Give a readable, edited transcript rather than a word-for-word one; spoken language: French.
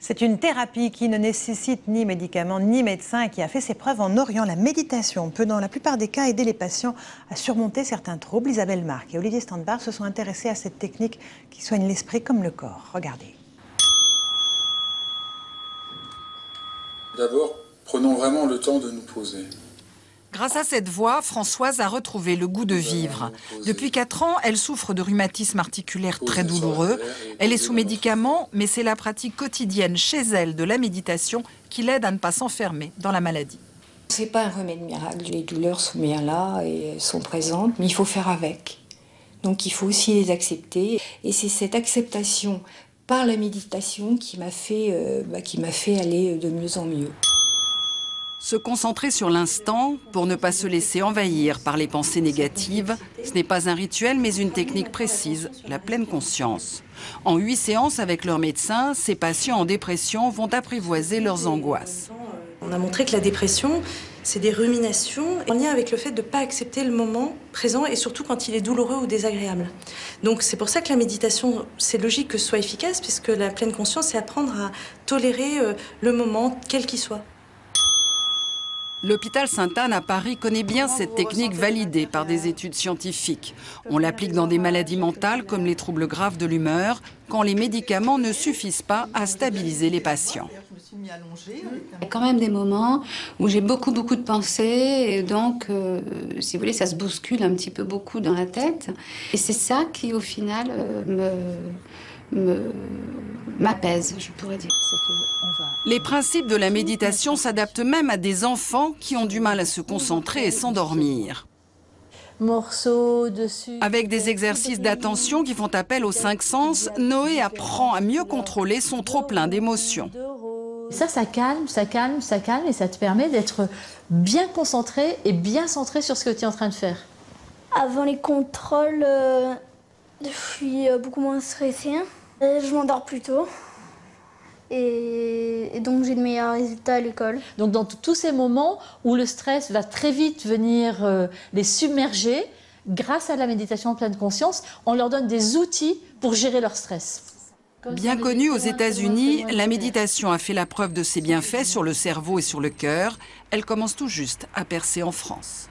C'est une thérapie qui ne nécessite ni médicaments ni médecins et qui a fait ses preuves en Orient. La méditation peut dans la plupart des cas aider les patients à surmonter certains troubles. Isabelle Marc et Olivier Standbar se sont intéressés à cette technique qui soigne l'esprit comme le corps. Regardez. D'abord, prenons vraiment le temps de nous poser. Grâce à cette voix, Françoise a retrouvé le goût de vivre. Depuis 4 ans, elle souffre de rhumatisme articulaire très douloureux. Elle est sous médicaments, mais c'est la pratique quotidienne chez elle de la méditation qui l'aide à ne pas s'enfermer dans la maladie. C'est pas un remède miracle. Les douleurs sont bien là et elles sont présentes, mais il faut faire avec. Donc il faut aussi les accepter. Et c'est cette acceptation par la méditation qui m'a fait aller de mieux en mieux. Se concentrer sur l'instant pour ne pas se laisser envahir par les pensées négatives, ce n'est pas un rituel mais une technique précise, la pleine conscience. En 8 séances avec leur médecin, ces patients en dépression vont apprivoiser leurs angoisses. On a montré que la dépression, c'est des ruminations en lien avec le fait de ne pas accepter le moment présent et surtout quand il est douloureux ou désagréable. Donc c'est pour ça que la méditation, c'est logique que ce soit efficace puisque la pleine conscience, c'est apprendre à tolérer le moment, quel qu'il soit. L'hôpital Sainte-Anne à Paris connaît bien cette technique validée par des études scientifiques. On l'applique dans des maladies mentales comme les troubles graves de l'humeur, quand les médicaments ne suffisent pas à stabiliser les patients. Il y a quand même des moments où j'ai beaucoup de pensées et donc, si vous voulez, ça se bouscule un petit peu beaucoup dans la tête. Et c'est ça qui, au final, m'apaise, je pourrais dire. Les principes de la méditation s'adaptent même à des enfants qui ont du mal à se concentrer et s'endormir. Avec des exercices d'attention qui font appel aux 5 sens, Noé apprend à mieux contrôler son trop-plein d'émotions. Ça calme et ça te permet d'être bien concentré et bien centré sur ce que tu es en train de faire. Avant les contrôles, je suis beaucoup moins stressée. Je m'endors plus tôt. Et donc j'ai de meilleurs résultats à l'école. Donc dans tous ces moments où le stress va très vite venir les submerger, grâce à la méditation en pleine conscience, on leur donne des outils pour gérer leur stress. Bien connue aux États-Unis, la méditation a fait la preuve de ses bienfaits sur le cerveau et sur le cœur. Elle commence tout juste à percer en France.